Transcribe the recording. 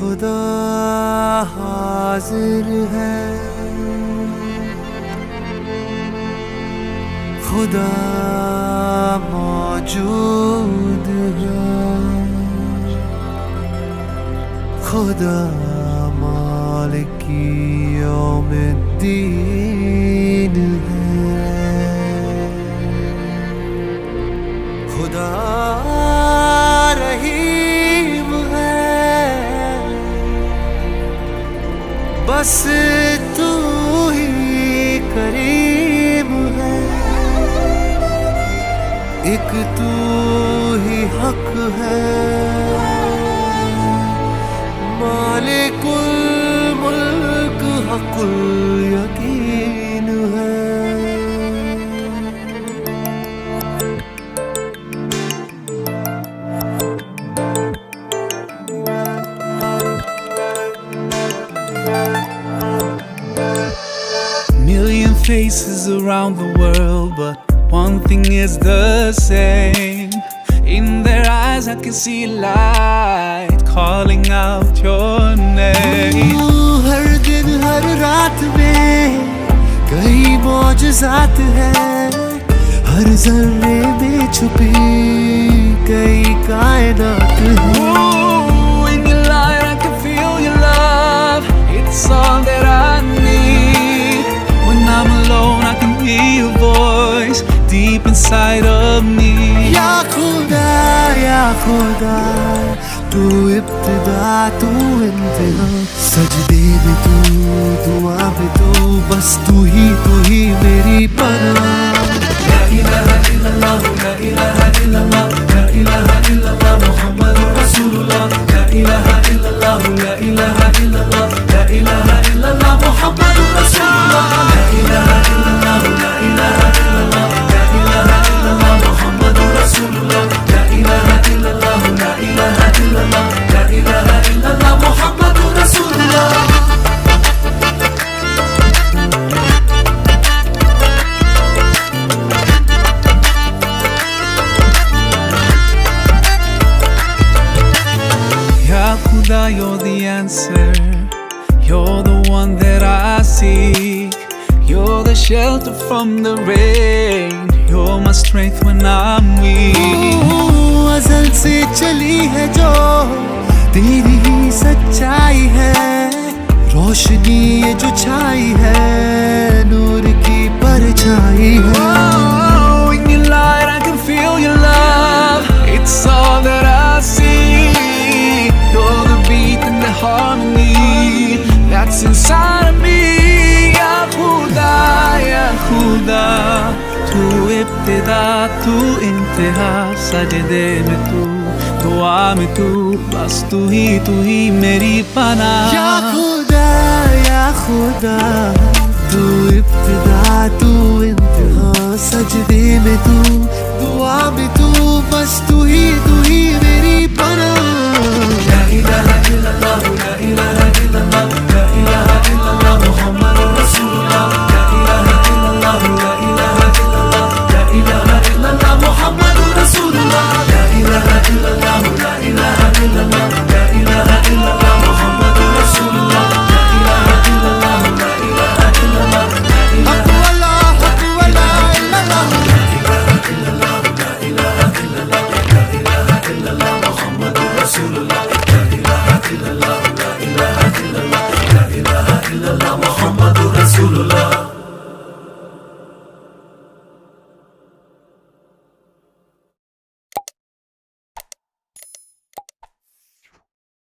खुदा हाजिर है, खुदा मौजूद है, खुदा मालिक यौमिद्दीन है, खुदा रहीम है, बस तू ही करीम है, एक तू ही हक है, मालिकुल मुल्क हकुल यकीन है। Million faces around the world, but one thing is the same. In their eyes I can see light calling out your name. हर दिन हर रात में कई मौजज़ात हैं, हर ज़र्रे में छुपी कई कायनात हैं। Ooh, in your light I can feel your love. It's all that I need. When I'm alone I can hear your voice deep inside of me. या खुदा तू इब्तिदा तू इंतहा, सजदे में तू दुआ में तू, बस तू ही मेरी पनाह। ला इलाहा इल्लल्लाह, ला इलाहा इल्लल्लाह, ला इलाहा इल्लल्लाह मुहम्मदुर रसूलुल्लाह, ला इलाहा इल्लल्लाह, ला इलाहा इल्लल्लाह, ला इलाहा इल्लल्लाह मुहम्मदुर रसूलुल्लाह, ला इलाहा इल्लल्लाह, ला इलाहा इल्लल्लाह, ला इलाहा इल्लल्लाह मुहम्मदुर रसूलुल्लाह, ला इलाहा इल्लल्लाह, ला इलाहा इल्लल्लाह, ला इलाहा इल्लल्लाह मुहम्मदुर रसूलुल्लाह। Khuda, you're the answer. You're the one that I seek. You're the shelter from the rain. You're my strength when I'm weak. अज़ल से चली है जो तेरी ही सच्चाई है, रोशनी ये जो छाई है नूर की परछाई है। Oh, in your light I can feel your love. It's all that I see. You're the beat and the harmony that's inside of me. Ya Khuda, तू इब्तिदा तू इंतहा, सजदे में तू दुआ में तू, बस तू ही मेरी पनाह। या खुदा तू इब्तिदा तू इंतहा, सजदे में तू